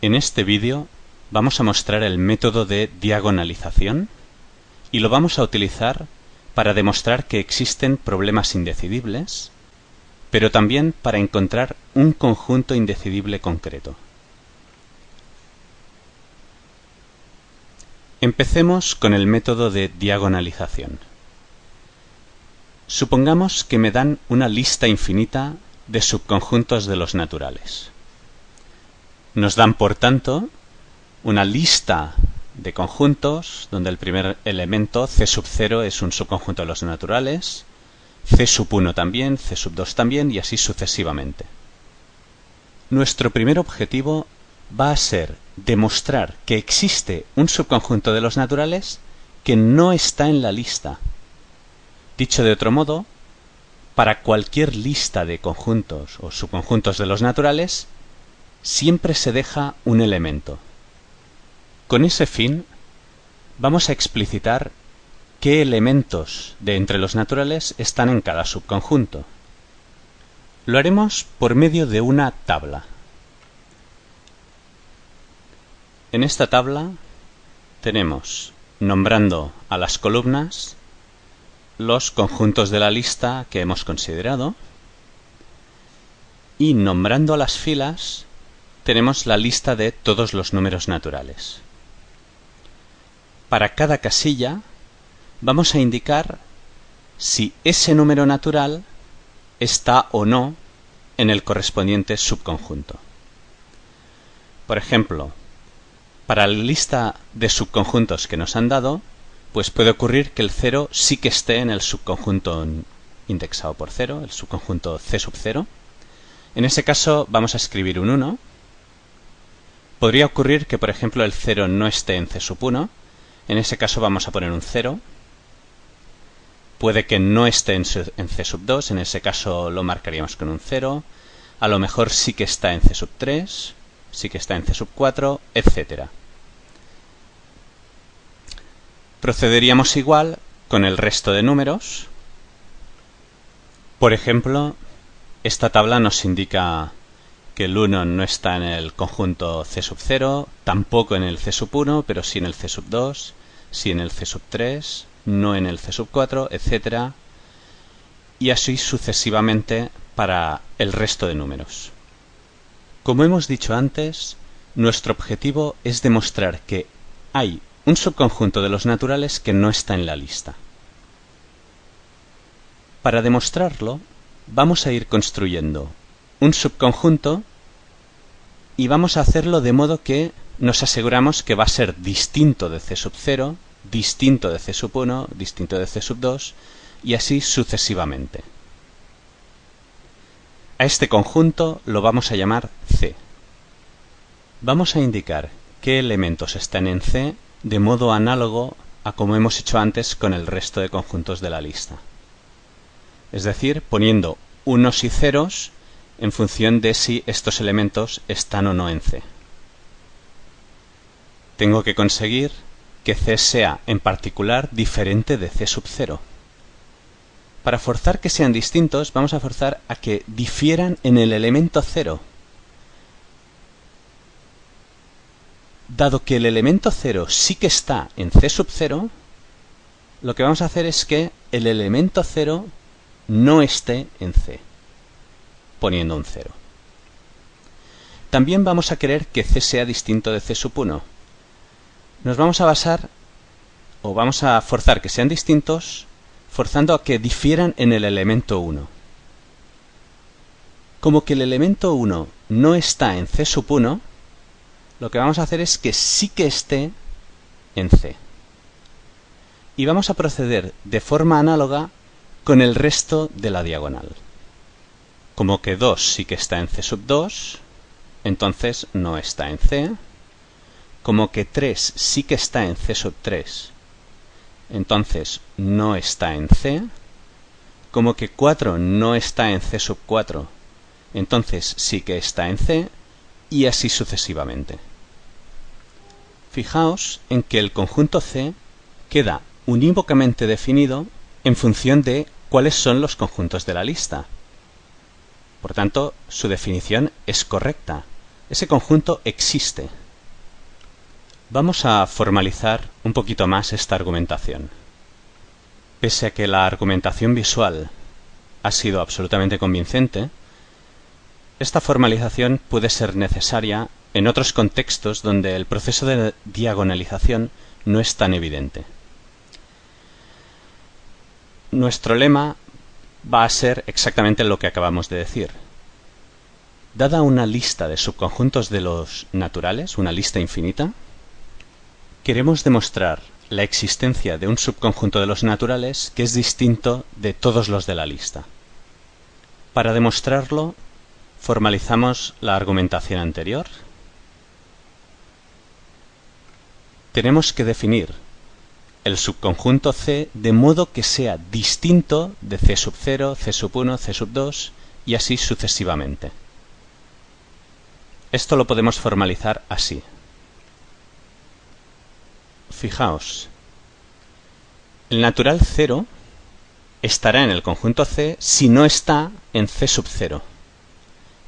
En este vídeo vamos a mostrar el método de diagonalización y lo vamos a utilizar para demostrar que existen problemas indecidibles, pero también para encontrar un conjunto indecidible concreto. Empecemos con el método de diagonalización. Supongamos que me dan una lista infinita de subconjuntos de los naturales. Nos dan, por tanto, una lista de conjuntos donde el primer elemento, C0, es un subconjunto de los naturales, C1 también, C2 también, y así sucesivamente. Nuestro primer objetivo va a ser demostrar que existe un subconjunto de los naturales que no está en la lista. Dicho de otro modo, para cualquier lista de conjuntos o subconjuntos de los naturales, siempre se deja un elemento. Con ese fin, vamos a explicitar qué elementos de entre los naturales están en cada subconjunto. Lo haremos por medio de una tabla. En esta tabla tenemos, nombrando a las columnas, los conjuntos de la lista que hemos considerado, y nombrando a las filas tenemos la lista de todos los números naturales. Para cada casilla vamos a indicar si ese número natural está o no en el correspondiente subconjunto. Por ejemplo, para la lista de subconjuntos que nos han dado, pues puede ocurrir que el 0 sí que esté en el subconjunto indexado por 0, el subconjunto C0. En ese caso vamos a escribir un 1. Podría ocurrir que, por ejemplo, el 0 no esté en C1. En ese caso vamos a poner un 0. Puede que no esté en C2. En ese caso lo marcaríamos con un 0. A lo mejor sí que está en C3, sí que está en C4, etc. Procederíamos igual con el resto de números. Por ejemplo, esta tabla nos indica que el 1 no está en el conjunto C0, tampoco en el C1, pero sí en el C2, sí en el C3, no en el C4, etc. Y así sucesivamente para el resto de números. Como hemos dicho antes, nuestro objetivo es demostrar que hay un subconjunto de los naturales que no está en la lista. Para demostrarlo, vamos a ir construyendo un subconjunto y vamos a hacerlo de modo que nos aseguramos que va a ser distinto de C0, distinto de C1, distinto de C2 y así sucesivamente. A este conjunto lo vamos a llamar C. Vamos a indicar qué elementos están en C de modo análogo a como hemos hecho antes con el resto de conjuntos de la lista. Es decir, poniendo unos y ceros en función de si estos elementos están o no en C. Tengo que conseguir que C sea en particular diferente de C0. Para forzar que sean distintos, vamos a forzar a que difieran en el elemento 0. Dado que el elemento 0 sí que está en C0, lo que vamos a hacer es que el elemento 0 no esté en C, poniendo un 0. También vamos a querer que C sea distinto de C1. Nos vamos a basar, o vamos a forzar que sean distintos, forzando a que difieran en el elemento 1. Como que el elemento 1 no está en C1, lo que vamos a hacer es que sí que esté en C. Y vamos a proceder de forma análoga con el resto de la diagonal. Como que 2 sí que está en C2, entonces no está en C. Como que 3 sí que está en C3, entonces no está en C. Como que 4 no está en C4, entonces sí que está en C, y así sucesivamente. Fijaos en que el conjunto C queda unívocamente definido en función de cuáles son los conjuntos de la lista. Por tanto, su definición es correcta. Ese conjunto existe. Vamos a formalizar un poquito más esta argumentación. Pese a que la argumentación visual ha sido absolutamente convincente, esta formalización puede ser necesaria en otros contextos donde el proceso de diagonalización no es tan evidente. Nuestro lema va a ser exactamente lo que acabamos de decir. Dada una lista de subconjuntos de los naturales, una lista infinita, queremos demostrar la existencia de un subconjunto de los naturales que es distinto de todos los de la lista. Para demostrarlo, formalizamos la argumentación anterior. Tenemos que definir el subconjunto C de modo que sea distinto de C sub 0, C sub 1, C sub 2 y así sucesivamente. Esto lo podemos formalizar así. Fijaos, el natural 0 estará en el conjunto C si no está en C sub 0.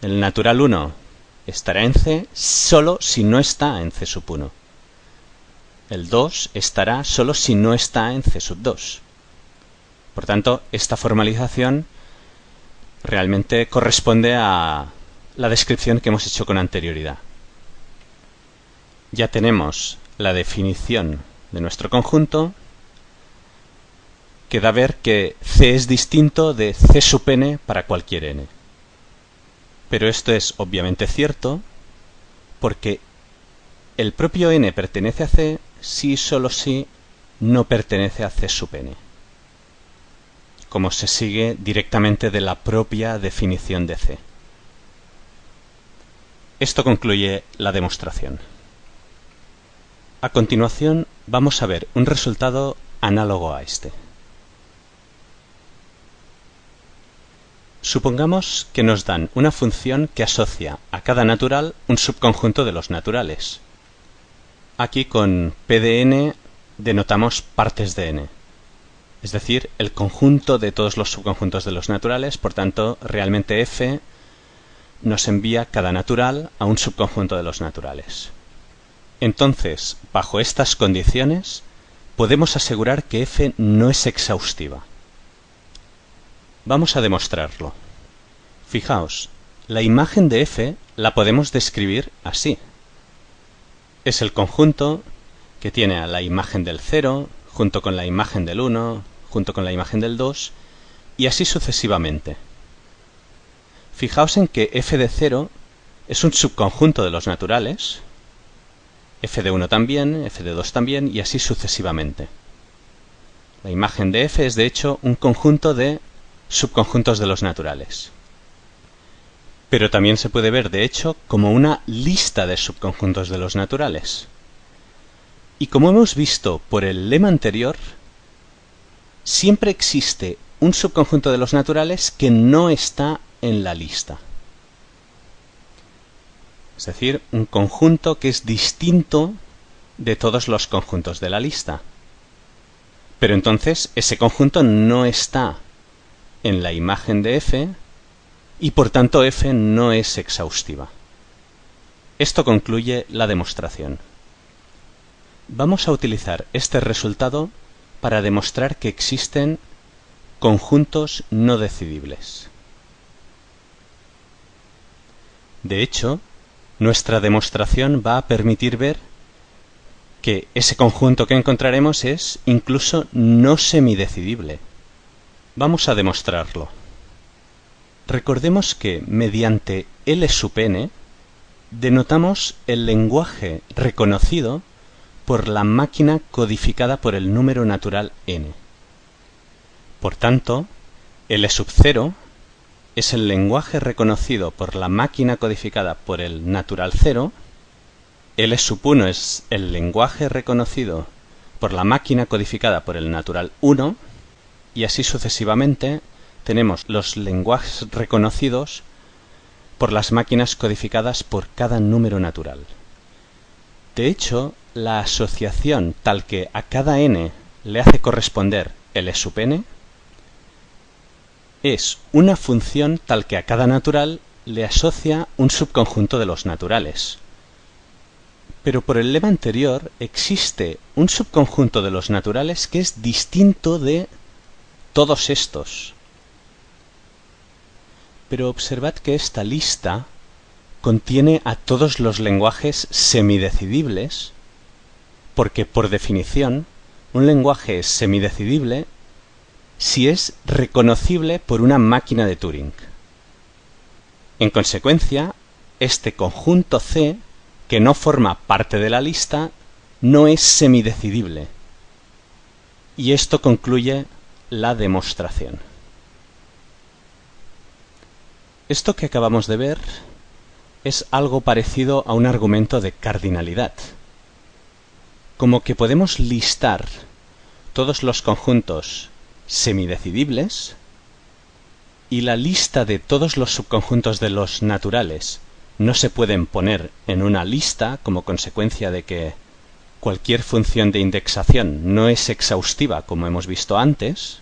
El natural 1 estará en C solo si no está en C sub 1. El 2 estará solo si no está en C sub 2. Por tanto, esta formalización realmente corresponde a la descripción que hemos hecho con anterioridad. Ya tenemos la definición de nuestro conjunto, que da a ver que C es distinto de C sub n para cualquier n. Pero esto es obviamente cierto porque el propio n pertenece a C si y solo si no pertenece a C sub n, como se sigue directamente de la propia definición de C. Esto concluye la demostración. A continuación vamos a ver un resultado análogo a este. Supongamos que nos dan una función que asocia a cada natural un subconjunto de los naturales. Aquí con P de n denotamos partes de n, es decir, el conjunto de todos los subconjuntos de los naturales, por tanto, realmente f nos envía cada natural a un subconjunto de los naturales. Entonces, bajo estas condiciones, podemos asegurar que f no es exhaustiva. Vamos a demostrarlo. Fijaos, la imagen de f la podemos describir así. Es el conjunto que tiene a la imagen del 0, junto con la imagen del 1, junto con la imagen del 2, y así sucesivamente. Fijaos en que f de 0 es un subconjunto de los naturales, f de 1 también, f de 2 también, y así sucesivamente. La imagen de f es de hecho un conjunto de subconjuntos de los naturales. Pero también se puede ver, de hecho, como una lista de subconjuntos de los naturales. Y como hemos visto por el lema anterior, siempre existe un subconjunto de los naturales que no está en la lista. Es decir, un conjunto que es distinto de todos los conjuntos de la lista. Pero entonces ese conjunto no está en la imagen de f y por tanto f no es exhaustiva. Esto concluye la demostración. Vamos a utilizar este resultado para demostrar que existen conjuntos no decidibles. De hecho, nuestra demostración va a permitir ver que ese conjunto que encontraremos es incluso no semidecidible. Vamos a demostrarlo. Recordemos que mediante L sub n denotamos el lenguaje reconocido por la máquina codificada por el número natural n. Por tanto, L sub 0 es el lenguaje reconocido por la máquina codificada por el natural 0, L sub 1 es el lenguaje reconocido por la máquina codificada por el natural 1, y así sucesivamente tenemos los lenguajes reconocidos por las máquinas codificadas por cada número natural. De hecho, la asociación tal que a cada n le hace corresponder L sub n es una función tal que a cada natural le asocia un subconjunto de los naturales. Pero por el lema anterior existe un subconjunto de los naturales que es distinto de todos estos. Pero observad que esta lista contiene a todos los lenguajes semidecidibles, porque por definición un lenguaje es semidecidible si es reconocible por una máquina de Turing. En consecuencia, este conjunto C, que no forma parte de la lista, no es semidecidible. Y esto concluye la demostración. Esto que acabamos de ver es algo parecido a un argumento de cardinalidad. Como que podemos listar todos los conjuntos semidecidibles y la lista de todos los subconjuntos de los naturales no se pueden poner en una lista como consecuencia de que cualquier función de indexación no es exhaustiva como hemos visto antes,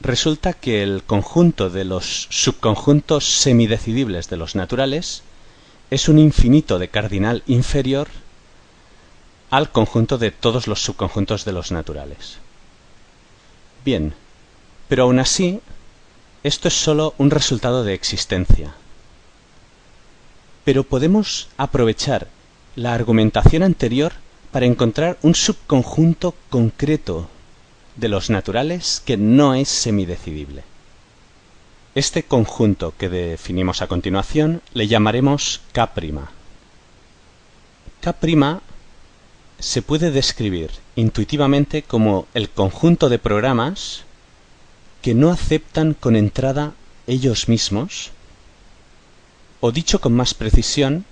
resulta que el conjunto de los subconjuntos semidecidibles de los naturales es un infinito de cardinal inferior al conjunto de todos los subconjuntos de los naturales. Bien, pero aún así, esto es solo un resultado de existencia. Pero podemos aprovechar la argumentación anterior para encontrar un subconjunto concreto de los naturales que no es semidecidible. Este conjunto que definimos a continuación le llamaremos K'. K' se puede describir intuitivamente como el conjunto de programas que no aceptan con entrada ellos mismos, o dicho con más precisión,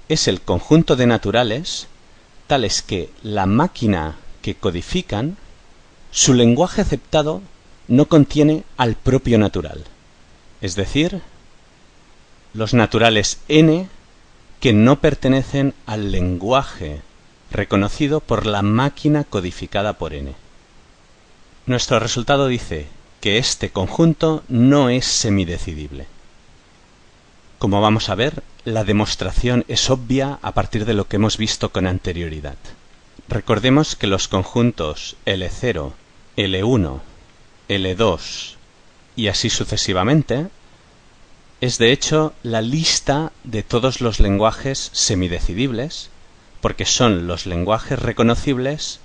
es el conjunto de naturales tales que la máquina que codifican, su lenguaje aceptado no contiene al propio natural, es decir, los naturales n que no pertenecen al lenguaje reconocido por la máquina codificada por n. Nuestro resultado dice que este conjunto no es semidecidible. Como vamos a ver, la demostración es obvia a partir de lo que hemos visto con anterioridad. Recordemos que los conjuntos L0, L1, L2 y así sucesivamente es de hecho la lista de todos los lenguajes semidecidibles, porque son los lenguajes reconocibles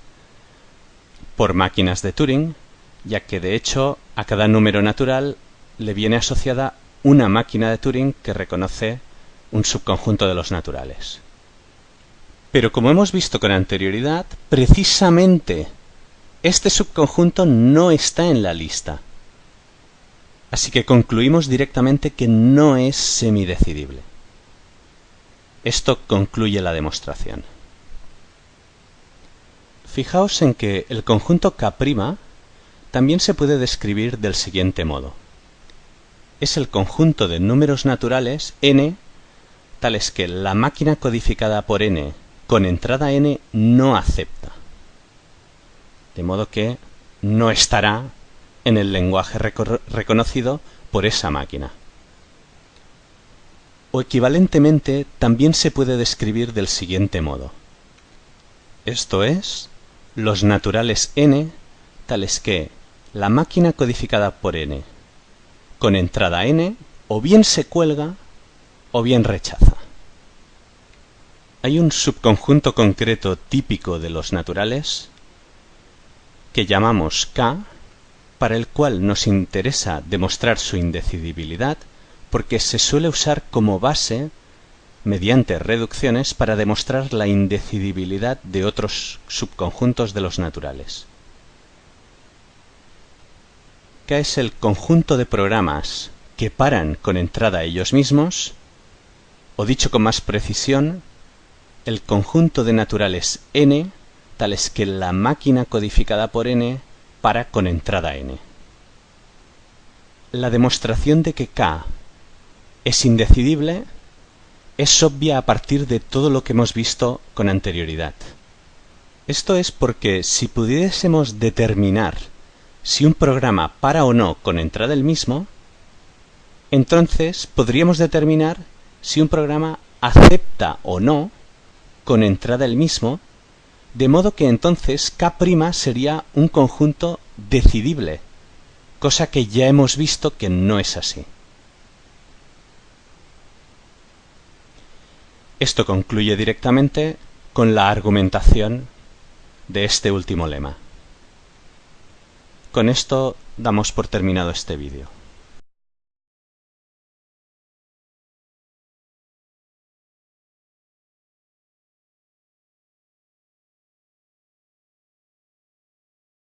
por máquinas de Turing, ya que de hecho a cada número natural le viene asociada una máquina de Turing que reconoce un subconjunto de los naturales. Pero como hemos visto con anterioridad, precisamente este subconjunto no está en la lista. Así que concluimos directamente que no es semidecidible. Esto concluye la demostración. Fijaos en que el conjunto K' también se puede describir del siguiente modo. Es el conjunto de números naturales n tales que la máquina codificada por n con entrada n no acepta. De modo que no estará en el lenguaje reconocido por esa máquina. O equivalentemente también se puede describir del siguiente modo. Esto es, los naturales n tales que la máquina codificada por n con entrada n o bien se cuelga o bien rechaza. Hay un subconjunto concreto típico de los naturales que llamamos K, para el cual nos interesa demostrar su indecidibilidad porque se suele usar como base mediante reducciones para demostrar la indecidibilidad de otros subconjuntos de los naturales. K es el conjunto de programas que paran con entrada ellos mismos, o dicho con más precisión, el conjunto de naturales n tales que la máquina codificada por n para con entrada n. La demostración de que K es indecidible es obvia a partir de todo lo que hemos visto con anterioridad. Esto es porque si pudiésemos determinar si un programa para o no con entrada el mismo, entonces podríamos determinar si un programa acepta o no con entrada el mismo, de modo que entonces K' sería un conjunto decidible, cosa que ya hemos visto que no es así. Esto concluye directamente con la argumentación de este último lema. Con esto damos por terminado este vídeo.